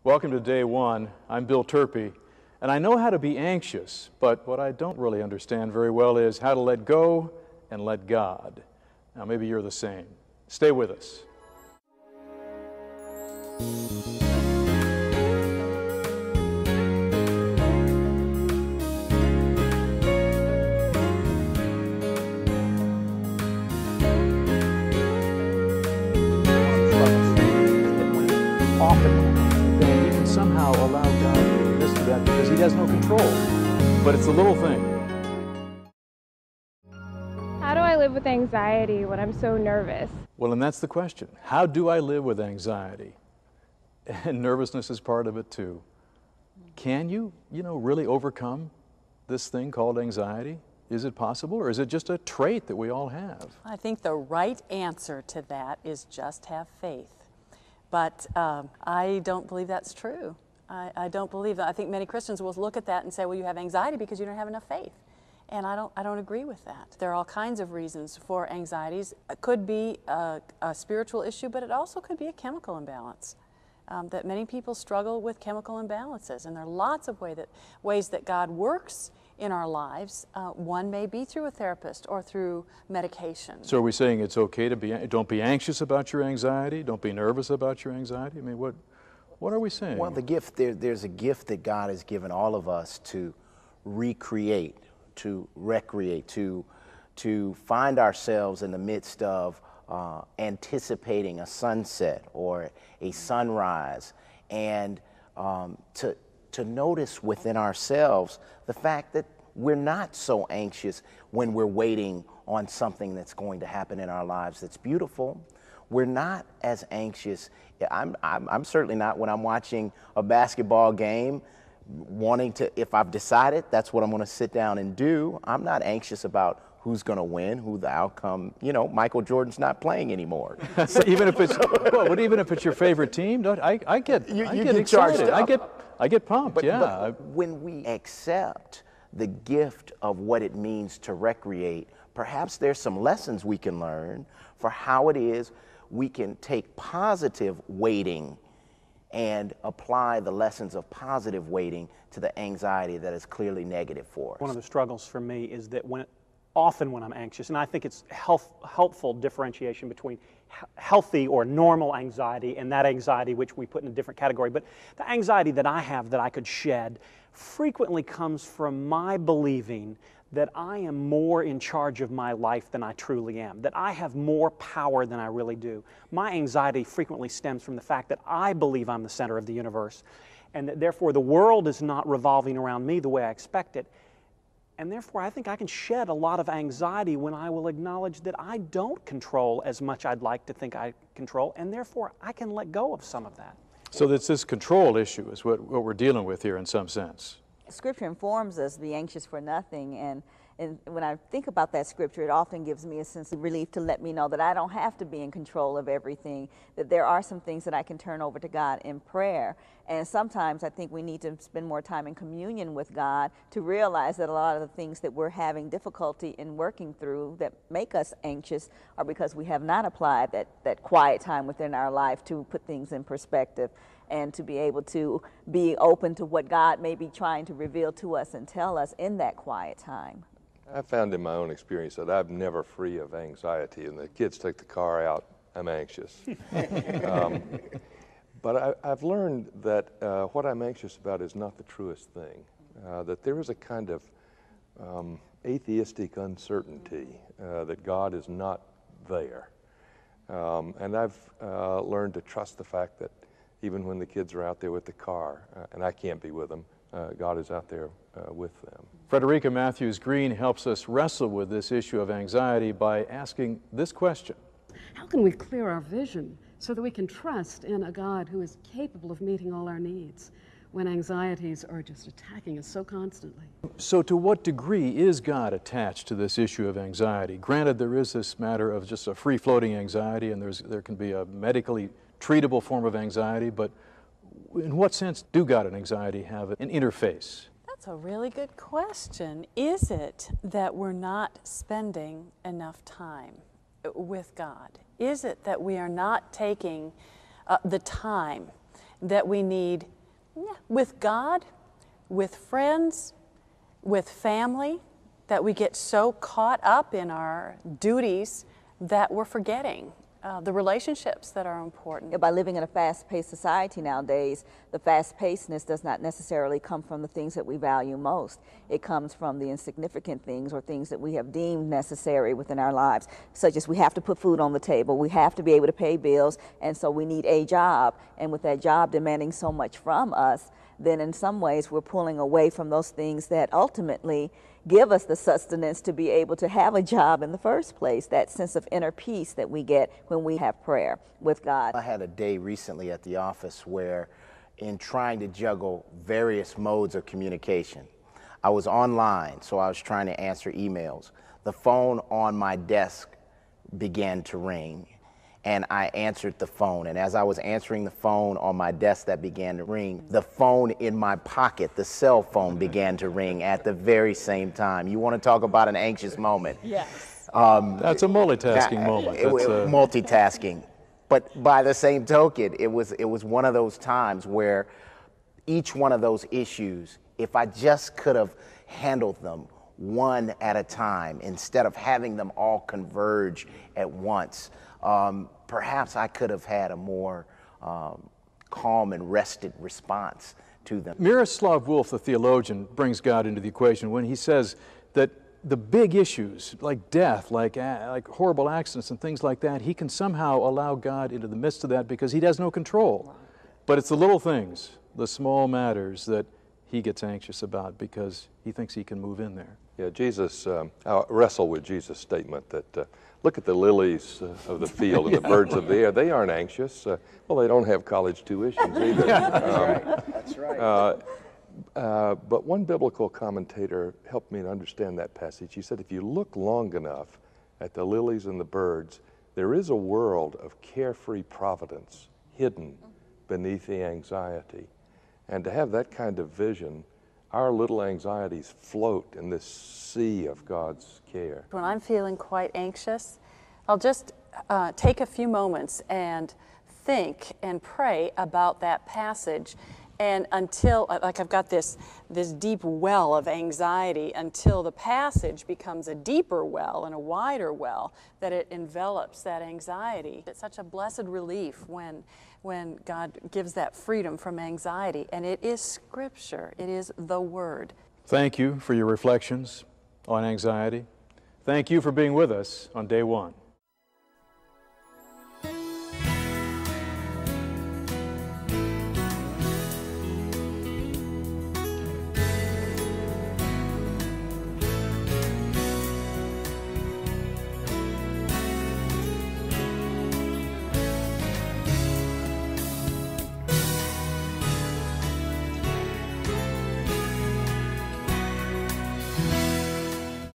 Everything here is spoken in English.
Welcome to Day One. I'm Bill Turpie, and I know how to be anxious, but what I don't really understand very well is how to let go and let God. Now, maybe you're the same. Stay with us. Somehow allow God to do this to that because He has no control. But it's a little thing. How do I live with anxiety when I'm so nervous? Well, and that's the question. How do I live with anxiety? And nervousness is part of it too. Can you really overcome this thing called anxiety? Is it possible, or is it just a trait that we all have? I think the right answer to that is just have faith. But I don't believe that's true. I don't believe that. I think many Christians will look at that and say, well, you have anxiety because you don't have enough faith. And I don't agree with that. There are all kinds of reasons for anxieties. It could be a spiritual issue, but it also could be a chemical imbalance. That many people struggle with chemical imbalances. And there are lots of ways that God works in our lives. One may be through a therapist or through medication. So are we saying it's okay to don't be anxious about your anxiety? Don't be nervous about your anxiety? I mean, what are we saying? Well, the gift, there's a gift that God has given all of us to recreate, to recreate, to find ourselves in the midst of anticipating a sunset or a sunrise, and to notice within ourselves the fact that we're not so anxious when we're waiting on something that's going to happen in our lives that's beautiful. We're not as anxious. I'm certainly not when I'm watching a basketball game, wanting to, if I've decided that's what I'm going to sit down and do, I'm not anxious about who's going to win, who the outcome. Michael Jordan's not playing anymore. So even if it's even if it's your favorite team, I get excited. I get pumped. But when we accept the gift of what it means to recreate, perhaps there's some lessons we can learn for how it is we can take positive waiting and apply the lessons of positive waiting to the anxiety that is clearly negative for us. One of the struggles for me is that often when I'm anxious, and I think it's helpful differentiation between healthy or normal anxiety and that anxiety which we put in a different category, but the anxiety that I have that I could shed frequently comes from my believing that I am more in charge of my life than I truly am, that I have more power than I really do. My anxiety frequently stems from the fact that I believe I'm the center of the universe, and that therefore the world is not revolving around me the way I expect it. And therefore, I think I can shed a lot of anxiety when I will acknowledge that I don't control as much I'd like to think I control, and therefore I can let go of some of that. So that's this control issue is what we're dealing with here in some sense. Scripture informs us to be anxious for nothing, and when I think about that scripture, it often gives me a sense of relief to let me know that I don't have to be in control of everything, that there are some things that I can turn over to God in prayer. And sometimes I think we need to spend more time in communion with God to realize that a lot of the things that we're having difficulty in working through that make us anxious are because we have not applied that quiet time within our life to put things in perspective and to be able to be open to what God may be trying to reveal to us and tell us in that quiet time. I found in my own experience that I'm never free of anxiety, and the kids take the car out, I'm anxious. But I've learned that what I'm anxious about is not the truest thing, that there is a kind of atheistic uncertainty that God is not there. And I've learned to trust the fact that even when the kids are out there with the car, and I can't be with them, God is out there with them. Frederica Matthews Green helps us wrestle with this issue of anxiety by asking this question. How can we clear our vision so that we can trust in a God who is capable of meeting all our needs when anxieties are just attacking us so constantly? So to what degree is God attached to this issue of anxiety? Granted, there is this matter of just a free-floating anxiety, and there can be a medically treatable form of anxiety, but in what sense do God and anxiety have an interface? That's a really good question. Is it that we're not spending enough time with God? Is it that we are not taking the time that we need with God, with friends, with family, that we get so caught up in our duties that we're forgetting the relationships that are important. By living in a fast-paced society nowadays, the fast-pacedness does not necessarily come from the things that we value most. It comes from the insignificant things or things that we have deemed necessary within our lives, such as we have to put food on the table, we have to be able to pay bills, and so we need a job. And with that job demanding so much from us, then in some ways we're pulling away from those things that ultimately give us the sustenance to be able to have a job in the first place, that sense of inner peace that we get when we have prayer with God. I had a day recently at the office where, in trying to juggle various modes of communication, I was online, so I was trying to answer emails. The phone on my desk began to ring, and I answered the phone. And as I was answering the phone on my desk that began to ring, the phone in my pocket, the cell phone, began to ring at the very same time. You want to talk about an anxious moment? Yes. That's a multitasking moment. It was multitasking. But by the same token, it was one of those times where each one of those issues, if I just could have handled them one at a time instead of having them all converge at once, perhaps I could have had a more calm and rested response to them. Miroslav Volf, the theologian, brings God into the equation when he says that the big issues like death, like horrible accidents and things like that, he can somehow allow God into the midst of that because he has no control. But it's the little things, the small matters that he gets anxious about because he thinks he can move in there. Yeah, Jesus, I wrestle with Jesus' statement that look at the lilies of the field and the birds of the air. They aren't anxious. Well, they don't have college tuitions either. That's right. But one biblical commentator helped me to understand that passage. He said, if you look long enough at the lilies and the birds, there is a world of carefree providence hidden beneath the anxiety. And to have that kind of vision, our little anxieties float in this sea of God's care. When I'm feeling quite anxious, I'll just take a few moments and think and pray about that passage. And until, like I've got this deep well of anxiety, until the passage becomes a deeper well and a wider well, that it envelops that anxiety. It's such a blessed relief when God gives that freedom from anxiety. And it is Scripture. It is the Word. Thank you for your reflections on anxiety. Thank you for being with us on Day 1.